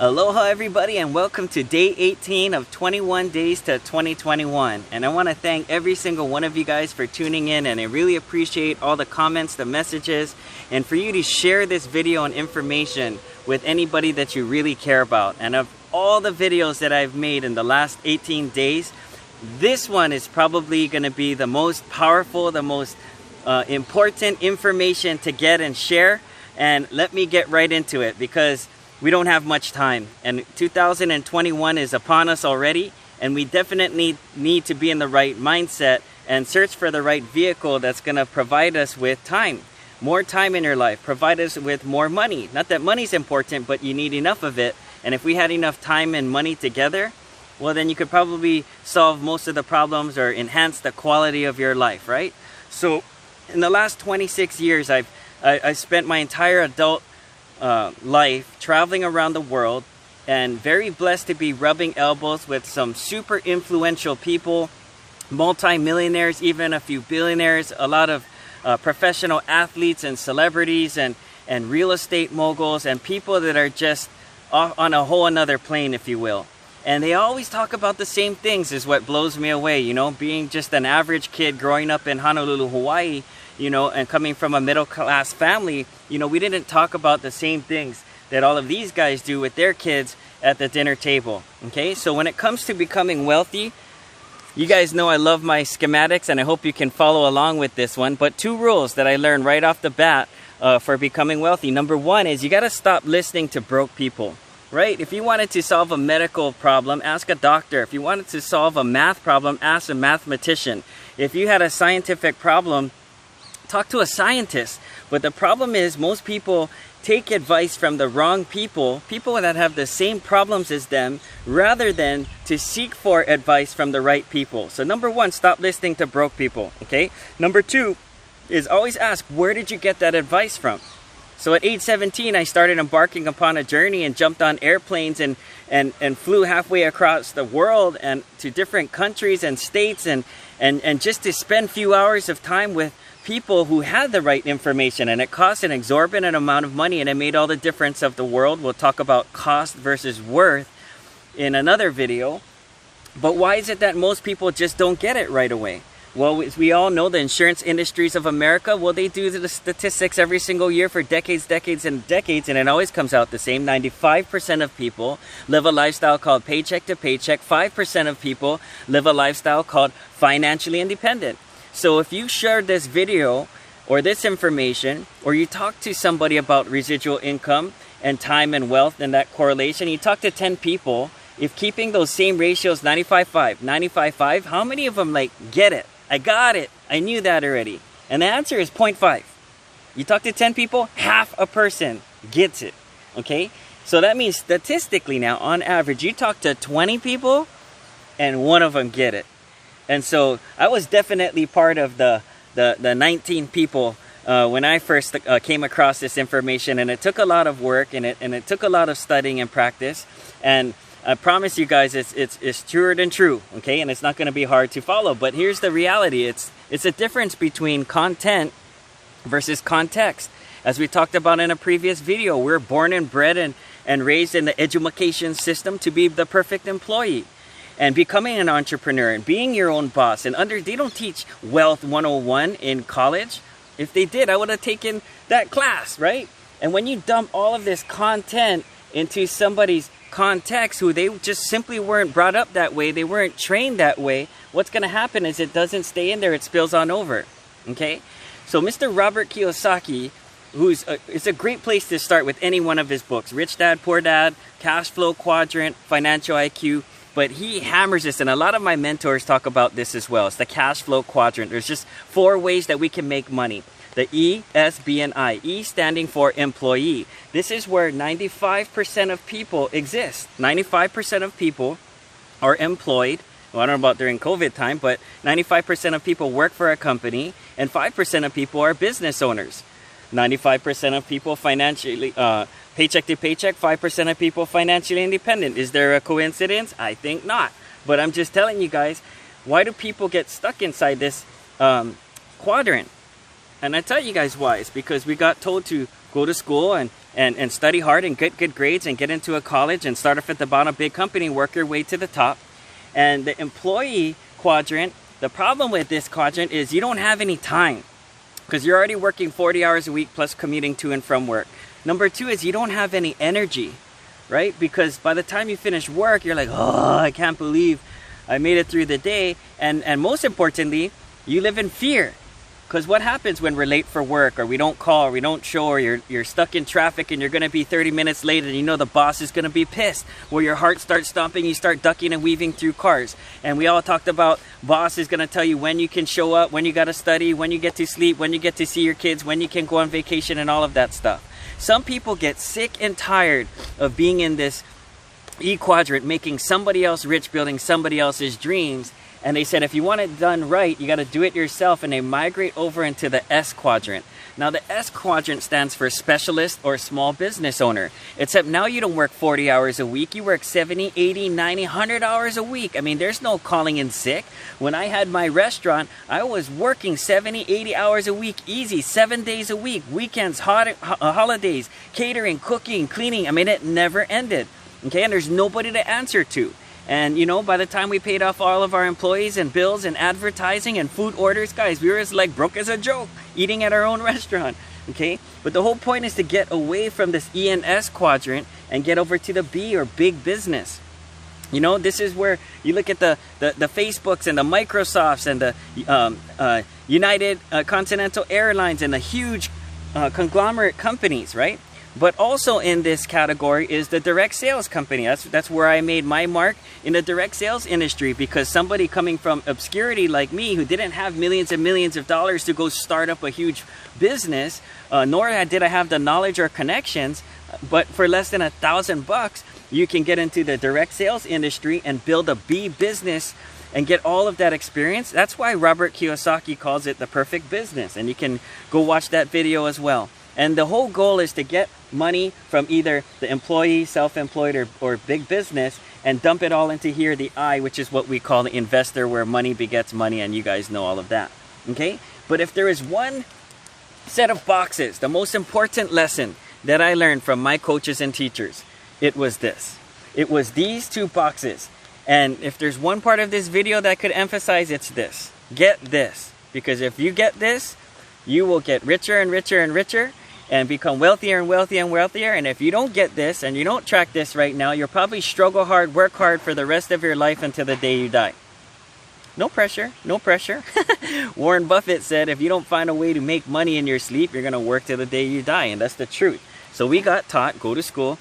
Aloha everybody, and welcome to day 18 of 21 days to 2021. And I want to thank every single one of you guys for tuning in, and I really appreciate all the comments, the messages, and for you to share this video and information with anybody that you really care about. And of all the videos that I've made in the last 18 days, this one is probably going to be the most powerful, the most important information to get and share. And let me get right into it, because we don't have much time, and 2021 is upon us already, and we definitely need to be in the right mindset and search for the right vehicle that's going to provide us with time. More time in your life, provide us with more money. Not that money's important, but you need enough of it. And if we had enough time and money together, well, then you could probably solve most of the problems or enhance the quality of your life, right? So in the last 26 years, I've spent my entire adult life traveling around the world, and very blessed to be rubbing elbows with some super influential people, multi-millionaires, even a few billionaires, a lot of professional athletes and celebrities and real estate moguls, and people that are just on a whole another plane, if you will. And they always talk about the same things, is what blows me away. You know, being just an average kid growing up in Honolulu, Hawaii, you know, and coming from a middle-class family, you know, we didn't talk about the same things that all of these guys do with their kids at the dinner table, okay? So when it comes to becoming wealthy, you guys know I love my schematics, and I hope you can follow along with this one. But 2 rules that I learned right off the bat for becoming wealthy. Number 1 is you got to stop listening to broke people, right? If you wanted to solve a medical problem, ask a doctor. If you wanted to solve a math problem, ask a mathematician. If you had a scientific problem, talk to a scientist. But the problem is, most people take advice from the wrong people that have the same problems as them, rather than to seek for advice from the right people. So number 1, stop listening to broke people, okay? Number 2 is always ask, where did you get that advice from? So at age 17, I started embarking upon a journey and jumped on airplanes and flew halfway across the world and to different countries and states, and just to spend a few hours of time with people who had the right information. And it cost an exorbitant amount of money, and it made all the difference of the world. We'll talk about cost versus worth in another video. But why is it that most people just don't get it right away? Well, as we all know, the insurance industries of America, well, they do the statistics every single year for decades, and it always comes out the same. 95% of people live a lifestyle called paycheck to paycheck. 5% of people live a lifestyle called financially independent. So if you shared this video or this information, or you talk to somebody about residual income and time and wealth and that correlation, you talk to 10 people, if keeping those same ratios, 95-5, how many of them get it? I got it. I knew that already. And the answer is 0.5. You talk to 10 people, half a person gets it. Okay? So that means statistically now, on average, you talk to 20 people and 1 of them get it. And so I was definitely part of the 19 people when I first came across this information, and it took a lot of work, and it took a lot of studying and practice. And I promise you guys, it's truer than true, okay? And it's not going to be hard to follow. But here's the reality: it's a difference between content versus context. As we talked about in a previous video, we're born and bred and raised in the education system to be the perfect employee. And becoming an entrepreneur and being your own boss, and they don't teach Wealth 101 in college. If they did, I would have taken that class, right? And when you dump all of this content into somebody's context who they just simply weren't brought up that way, they weren't trained that way, what's going to happen is it doesn't stay in there, it spills on over, okay? So Mr. Robert Kiyosaki, it's a great place to start with any one of his books: Rich Dad, Poor Dad, Cash Flow Quadrant, Financial IQ. But he hammers this, and a lot of my mentors talk about this as well. It's the cash flow quadrant. There's just 4 ways that we can make money. The E, S, B, and I. E standing for employee. This is where 95% of people exist. 95% of people are employed. Well, I don't know about during COVID time, but 95% of people work for a company, and 5% of people are business owners. 95% of people financially paycheck to paycheck, 5% of people financially independent. Is there a coincidence? I think not. But I'm just telling you guys, why do people get stuck inside this quadrant? And I tell you guys why. It's because we got told to go to school and and study hard and get good grades and get into a college and start off at the bottom, big company, work your way to the top. And the employee quadrant, the problem with this quadrant is you don't have any time because you're already working 40 hours a week plus commuting to and from work. Number two is you don't have any energy, right? Because by the time you finish work, you're like, oh, I can't believe I made it through the day. And most importantly, you live in fear. Because what happens when we're late for work, or we don't call, or we don't show, or you're stuck in traffic and you're going to be 30 minutes late and you know the boss is going to be pissed, where your heart starts stomping, you start ducking and weaving through cars. And we all talked about boss is going to tell you when you can show up, when you got to study, when you get to sleep, when you get to see your kids, when you can go on vacation and all of that stuff. Some people get sick and tired of being in this E quadrant, making somebody else rich, building somebody else's dreams. And they said, if you want it done right, you got to do it yourself. And they migrate over into the S quadrant. Now, the S quadrant stands for specialist or small business owner. Except now you don't work 40 hours a week. You work 70, 80, 90, 100 hours a week. I mean, there's no calling in sick. When I had my restaurant, I was working 70, 80 hours a week, easy, 7 days a week, weekends, holidays, catering, cooking, cleaning. I mean, it never ended. Okay, and there's nobody to answer to. And, you know, by the time we paid off all of our employees and bills and advertising and food orders, guys, we were as like broke as a joke eating at our own restaurant. Okay, but the whole point is to get away from this E and S quadrant and get over to the B, or big business. You know, this is where you look at the Facebooks and the Microsofts and the United Continental Airlines and the huge conglomerate companies, right? But also in this category is the direct sales company. That's where I made my mark in the direct sales industry, because somebody coming from obscurity like me, who didn't have millions and millions of dollars to go start up a huge business, nor did I have the knowledge or connections, but for less than $1,000, you can get into the direct sales industry and build a B business and get all of that experience. That's why Robert Kiyosaki calls it the perfect business. And you can go watch that video as well. And the whole goal is to get money from either the employee, self-employed, or big business, and dump it all into here, the I, which is what we call the investor, where money begets money, and you guys know all of that. Okay? But if there is one set of boxes, the most important lesson that I learned from my coaches and teachers, it was this. It was these two boxes. And if there's one part of this video that I could emphasize, it's this. Get this. Because if you get this, you will get richer and richer and richer, and become wealthier and wealthier and wealthier. And if you don't get this and you don't track this right now, you'll probably struggle hard, work hard for the rest of your life until the day you die. No pressure, no pressure. Warren Buffett said, if you don't find a way to make money in your sleep, you're going to work till the day you die. And that's the truth. So we got taught, go to school,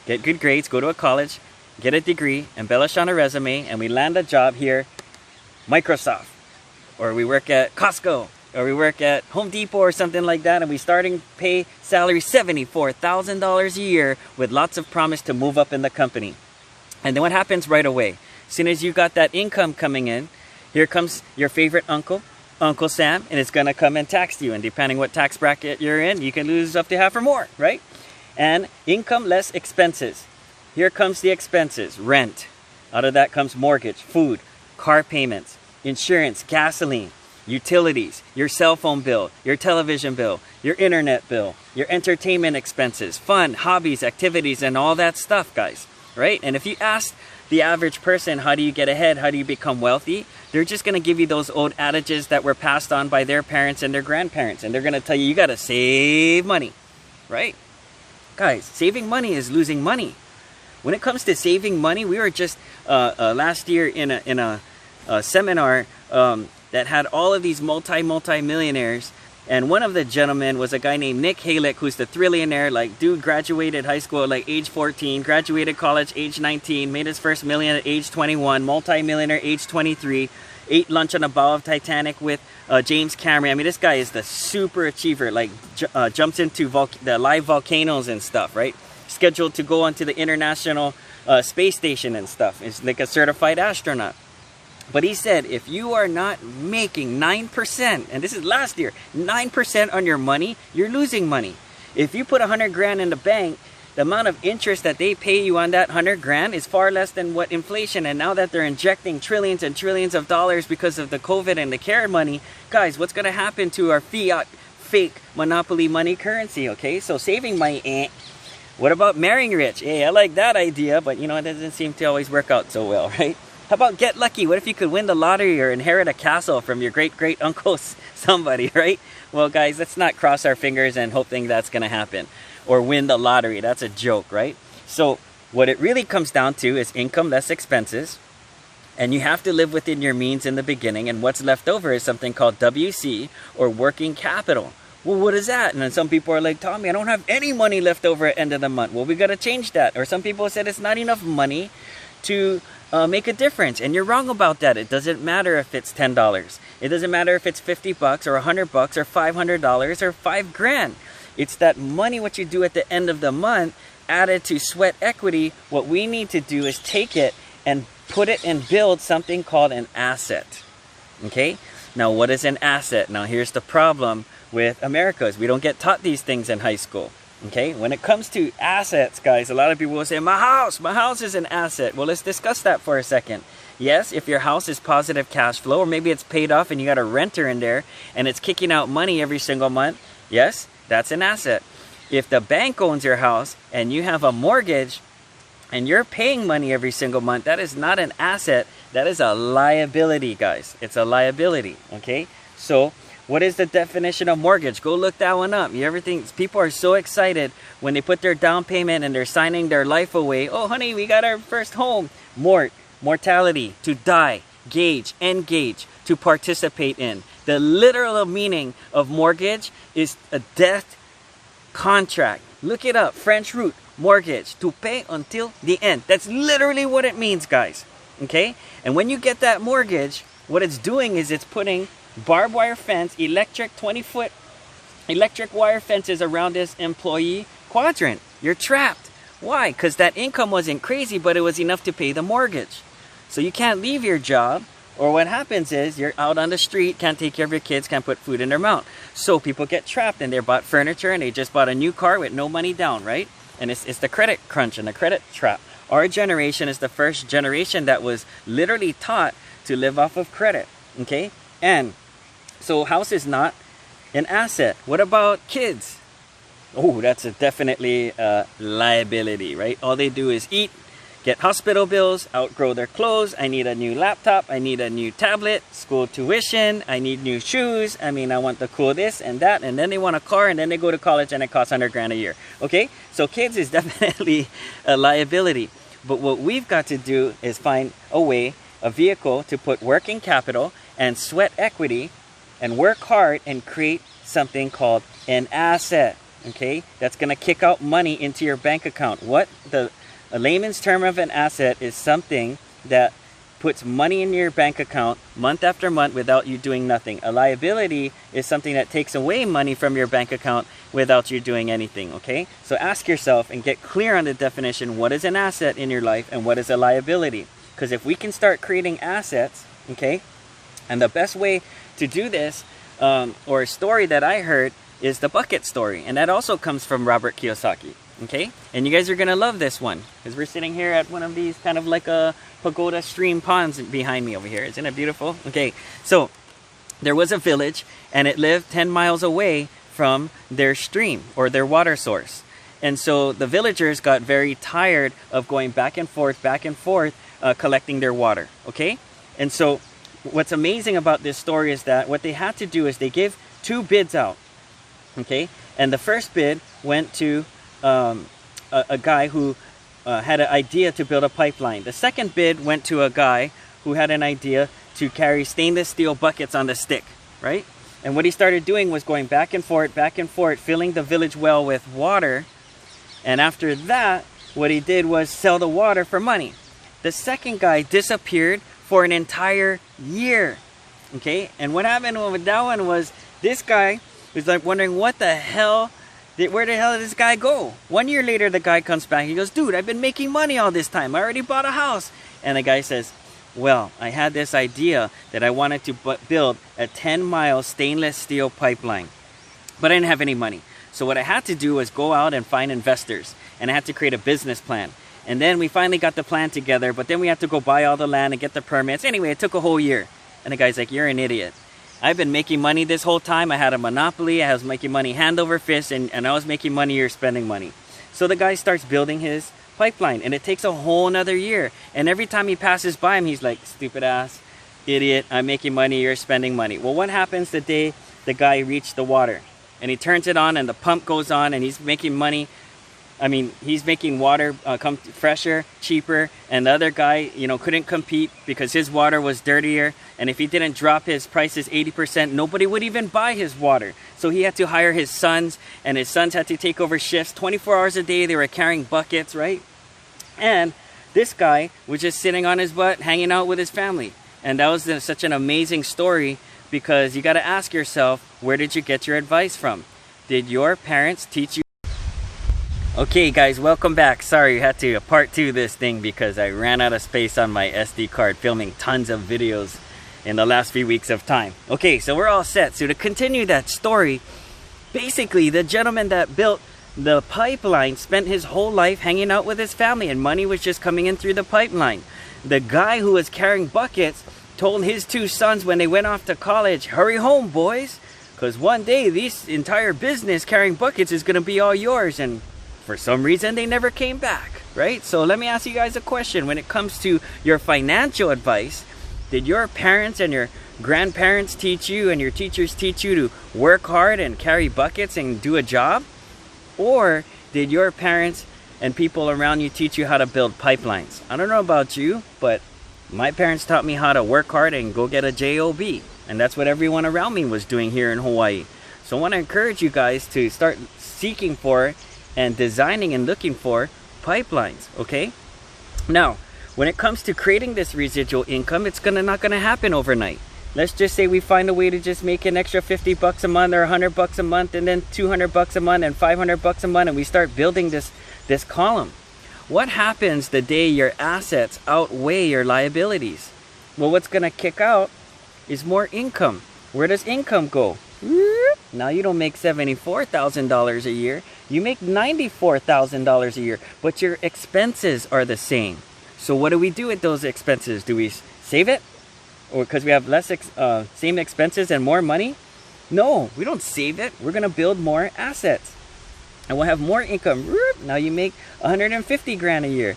get good grades, go to a college, get a degree, embellish on a resume, and we land a job here, Microsoft, or we work at Costco, or we work at Home Depot or something like that, and we starting pay salary $74,000 a year with lots of promise to move up in the company. And then what happens right away? As soon as you got that income coming in, here comes your favorite uncle, Uncle Sam, and it's going to come and tax you. And depending what tax bracket you're in, you can lose up to half or more, right? And income less expenses. Here comes the expenses. Rent. Out of that comes mortgage, food, car payments, insurance, gasoline, utilities, your cell phone bill, your television bill, your internet bill, your entertainment expenses, fun, hobbies, activities, and all that stuff, guys, right? And if you ask the average person, how do you get ahead? How do you become wealthy? They're just going to give you those old adages that were passed on by their parents and their grandparents. And they're going to tell you, you got to save money, right? Guys, saving money is losing money. When it comes to saving money, we were just last year in a seminar that had all of these multi-millionaires, and one of the gentlemen was a guy named Nick Halick, who's the trillionaire. Like, dude graduated high school at like age 14, graduated college age 19, made his first million at age 21, multi-millionaire age 23, ate lunch on the bow of Titanic with James Cameron. I mean, this guy is the super achiever, like jumps into the live volcanoes and stuff, right? Scheduled to go onto the International Space Station and stuff. It's like a certified astronaut. But he said, if you are not making 9%, and this is last year, 9% on your money, you're losing money. If you put 100 grand in the bank, the amount of interest that they pay you on that 100 grand is far less than what inflation. And now that they're injecting trillions and trillions of dollars because of the COVID and the CARE money, guys, what's going to happen to our fiat fake monopoly money currency, okay? So saving money, What about marrying rich? Hey, I like that idea, but you know, it doesn't seem to always work out so well, right? How about get lucky? What if you could win the lottery or inherit a castle from your great uncle somebody, right? Well, guys, let's not cross our fingers and hoping that's gonna happen. Or win the lottery, that's a joke, right? So what it really comes down to is income less expenses. And you have to live within your means in the beginning, and what's left over is something called WC, or working capital. Well, what is that? And then some people are like, Tommy, I don't have any money left over at the end of the month. Well, we got to change that. Or some people said it's not enough money to make a difference. And you're wrong about that. It doesn't matter if it's $10. It doesn't matter if it's 50 bucks or 100 bucks or $500 or $5,000. It's that money, what you do at the end of the month, added to sweat equity. What we need to do is take it and put it and build something called an asset. Okay? Now, what is an asset? Now, here's the problem with America is we don't get taught these things in high school. Okay? When it comes to assets, guys, a lot of people will say, my house is an asset. Well, let's discuss that for a second. Yes, if your house is positive cash flow, or maybe it's paid off and you got a renter in there and it's kicking out money every single month, yes, that's an asset. If the bank owns your house and you have a mortgage and you're paying money every single month, that is not an asset. That is a liability, guys. It's a liability, okay? So what is the definition of mortgage? Go look that one up. You ever think people are so excited when they put their down payment and they're signing their life away. Oh, honey, we got our first home. Mortality, to die, engage, to participate in. The literal meaning of mortgage is a death contract. Look it up, French root, mortgage, to pay until the end. That's literally what it means, guys. Okay? And when you get that mortgage, what it's doing is it's putting barbed wire fence, electric 20-foot electric wire fences around this employee quadrant. You're trapped. Why? Because that income wasn't crazy, but it was enough to pay the mortgage. So you can't leave your job, or what happens is you're out on the street, can't take care of your kids, can't put food in their mouth. So people get trapped and they bought furniture and they just bought a new car with no money down, right? And it's the credit crunch and the credit trap. Our generation is the first generation that was literally taught to live off of credit, okay? And so house is not an asset. What about kids? Oh, that's definitely a liability, right? All they do is eat, get hospital bills, outgrow their clothes. I need a new laptop. I need a new tablet, school tuition. I need new shoes. I mean, I want the cool this and that. And then they want a car and then they go to college and it costs $100,000 a year. Okay? So kids is definitely a liability. But what we've got to do is find a way, a vehicle to put working capital and sweat equity and work hard and create something called an asset. Okay? That's going to kick out money into your bank account. A layman's term of an asset is something that puts money in your bank account month after month without you doing nothing. A liability is something that takes away money from your bank account without you doing anything, okay? So ask yourself and get clear on the definition, what is an asset in your life and what is a liability? Because if we can start creating assets, okay, and the best way to do this, or a story that I heard, is the bucket story. And that also comes from Robert Kiyosaki. Okay, and you guys are gonna love this one because we're sitting here at one of these kind of like a pagoda stream ponds behind me over here. Isn't it beautiful? Okay, so there was a village and it lived 10 miles away from their stream or their water source. And so the villagers got very tired of going back and forth, collecting their water. Okay, and so what's amazing about this story is that what they had to do is they gave 2 bids out. Okay, and the first bid went to a guy who had an idea to build a pipeline. The second bid went to a guy who had an idea to carry stainless steel buckets on the stick, right? And what he started doing was going back and forth, filling the village well with water. And after that, what he did was sell the water for money. The second guy disappeared for an entire year, okay? And what happened with that one was this guy was like wondering what the hell, where the hell did this guy go? 1 year later, the guy comes back. He goes, dude, I've been making money all this time. I already bought a house. And the guy says, well, I had this idea that I wanted to build a 10-mile stainless steel pipeline. But I didn't have any money. So what I had to do was go out and find investors. And I had to create a business plan. And then we finally got the plan together. But then we had to go buy all the land and get the permits. Anyway, it took a whole year. And the guy's like, you're an idiot. I've been making money this whole time. I had a monopoly. I was making money hand over fist, and I was making money, you're spending money. So the guy starts building his pipeline, and it takes a whole nother year. And every time he passes by him, he's like, stupid ass, idiot, I'm making money, you're spending money. Well, what happens the day the guy reached the water? And he turns it on, and the pump goes on, and he's making money. I mean, he's making water come fresher, cheaper, and the other guy, you know, couldn't compete because his water was dirtier. And if he didn't drop his prices 80%, nobody would even buy his water. So he had to hire his sons, and his sons had to take over shifts 24 hours a day. They were carrying buckets, right? And this guy was just sitting on his butt, hanging out with his family. And that was such an amazing story, because you got to ask yourself, where did you get your advice from? Did your parents teach you? Okay guys, welcome back. Sorry, I had to part 2 this thing because I ran out of space on my SD card filming tons of videos in the last few weeks of time. Okay, so we're all set. So to continue that story, basically the gentleman that built the pipeline spent his whole life hanging out with his family, and money was just coming in through the pipeline. The guy who was carrying buckets told his 2 sons when they went off to college, hurry home boys, because one day this entire business carrying buckets is going to be all yours. And for some reason, they never came back, right? So let me ask you guys a question. When it comes to your financial advice, did your parents and your grandparents teach you and your teachers teach you to work hard and carry buckets and do a job? Or did your parents and people around you teach you how to build pipelines? I don't know about you, but my parents taught me how to work hard and go get a job. And that's what everyone around me was doing here in Hawaii. So I want to encourage you guys to start seeking for and designing and looking for pipelines, okay? Now, when it comes to creating this residual income, it's not gonna happen overnight. Let's just say we find a way to just make an extra 50 bucks a month or 100 bucks a month, and then 200 bucks a month and 500 bucks a month, and we start building this column. What happens the day your assets outweigh your liabilities? Well, what's gonna kick out is more income. Where does income go? Now you don't make $74,000 a year, you make $94,000 a year, but your expenses are the same. So what do we do with those expenses? Do we save it? Or because we have less same expenses and more money? No, we don't save it. We're gonna build more assets, and we'll have more income. Now you make 150 grand a year,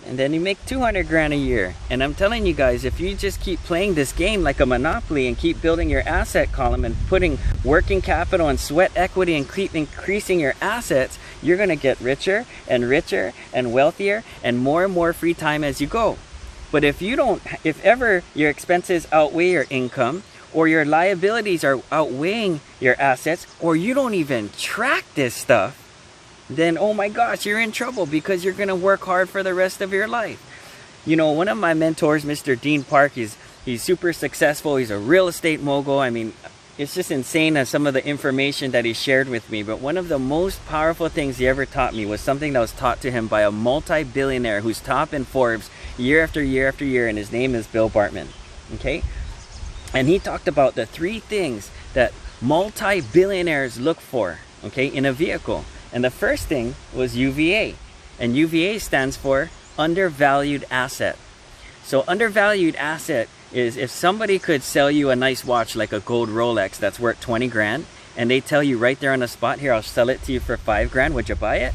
and then you make 200 grand a year. And I'm telling you guys, if you just keep playing this game like a monopoly and keep building your asset column and putting working capital and sweat equity and keep increasing your assets, you're gonna get richer and wealthier and more free time as you go. But if ever your expenses outweigh your income, or your liabilities are outweighing your assets, or you don't even track this stuff, then oh my gosh, you're in trouble, because you're gonna work hard for the rest of your life. You know, one of my mentors, Mr. Dean Park, he's super successful. He's a real estate mogul. I mean, it's just insane some of the information that he shared with me. But one of the most powerful things he ever taught me was something that was taught to him by a multi-billionaire who's top in Forbes year after year after year, and his name is Bill Bartman. Okay? And he talked about the 3 things that multi-billionaires look for, okay, in a vehicle. And the first thing was UVA. And UVA stands for undervalued asset. So undervalued asset is if somebody could sell you a nice watch like a gold Rolex that's worth 20 grand, and they tell you right there on the spot, here, I'll sell it to you for 5 grand, would you buy it?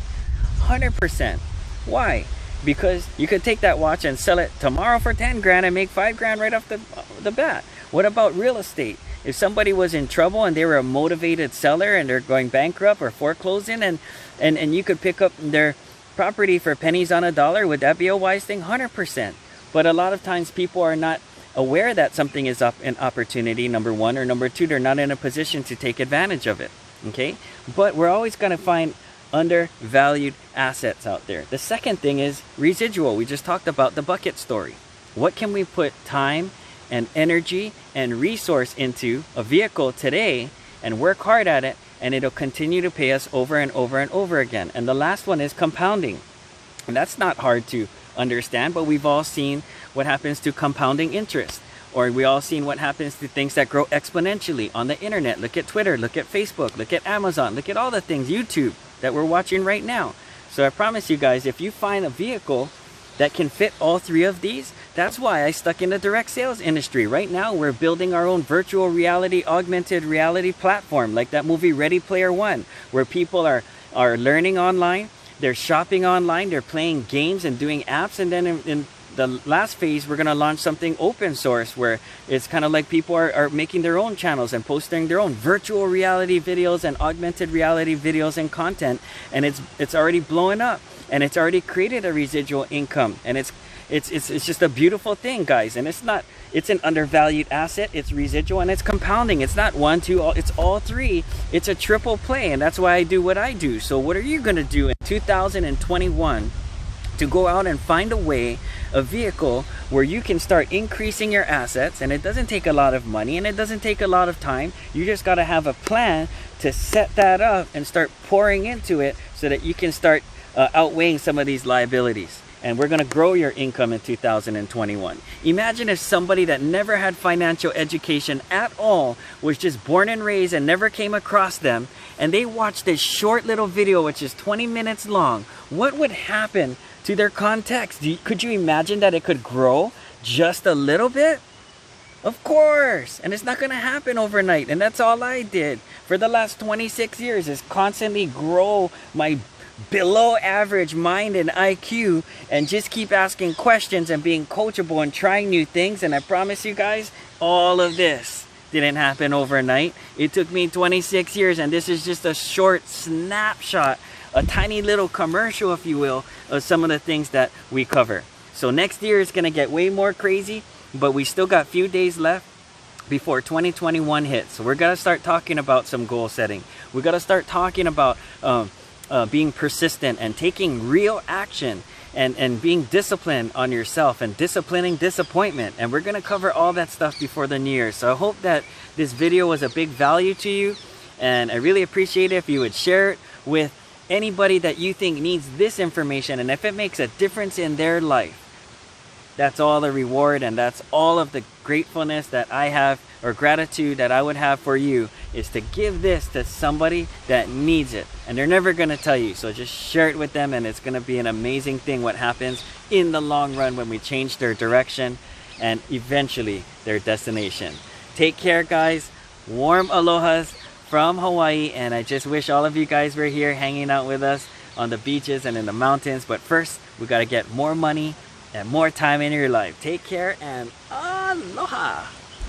100%. Why? Because you could take that watch and sell it tomorrow for 10 grand and make 5 grand right off the bat. What about real estate? If somebody was in trouble and they were a motivated seller and they're going bankrupt or foreclosing, and you could pick up their property for pennies on a dollar, would that be a wise thing? 100%. But a lot of times people are not aware that something is an opportunity, number one, or number two, they're not in a position to take advantage of it. Okay? But we're always going to find undervalued assets out there. The second thing is residual. We just talked about the bucket story. What can we put time and energy and resource into a vehicle today and work hard at it, and it'll continue to pay us over and over and over again? And the last one is compounding. And that's not hard to understand, but we've all seen what happens to compounding interest, or we all seen what happens to things that grow exponentially on the internet. Look at Twitter, look at Facebook, look at Amazon, look at all the things, YouTube, that we're watching right now. So I promise you guys, if you find a vehicle that can fit all 3 of these, That's why I stuck in the direct sales industry. Right now, we're building our own virtual reality, augmented reality platform, like that movie Ready Player One, where people are learning online, they're shopping online, they're playing games and doing apps, and then in the last phase, we're gonna launch something open source where it's kind of like people are making their own channels and posting their own virtual reality videos and augmented reality videos and content, and it's already blowing up, and it's already created a residual income, and it's just a beautiful thing, guys. And it's an undervalued asset, it's residual, and it's compounding. It's not one, two, it's all three. It's a triple play, and that's why I do what I do. So what are you gonna do in 2021 to go out and find a vehicle where you can start increasing your assets? And it doesn't take a lot of money, and it doesn't take a lot of time. You just got to have a plan to set that up and start pouring into it so that you can start outweighing some of these liabilities. And we're going to grow your income in 2021. Imagine if somebody that never had financial education at all, was just born and raised and never came across them, and they watched this short little video which is 20 minutes long. What would happen to their context? Could you imagine that it could grow just a little bit? Of course. And it's not going to happen overnight. And that's all I did for the last 26 years, is constantly grow my below average mind and IQ, and just keep asking questions and being coachable and trying new things. And I promise you guys, all of this didn't happen overnight. It took me 26 years, and this is just a short snapshot, a tiny little commercial, if you will, of some of the things that we cover. So next year is going to get way more crazy, but we still got a few days left before 2021 hits. So we're going to start talking about some goal setting. We got to start talking about being persistent and taking real action, and being disciplined on yourself and disciplining disappointment. And we're going to cover all that stuff before the new year. So I hope that this video was a big value to you, and I really appreciate it if you would share it with anybody that you think needs this information. And if it makes a difference in their life, that's all the reward, and that's all of the gratefulness that I have, or gratitude that I would have for you, is to give this to somebody that needs it. And they're never going to tell you. So just share it with them, and it's going to be an amazing thing what happens in the long run when we change their direction and eventually their destination. Take care, guys. Warm alohas from Hawaii, and I just wish all of you guys were here hanging out with us on the beaches and in the mountains. But first, we got to get more money and more time in your life. Take care, and aloha.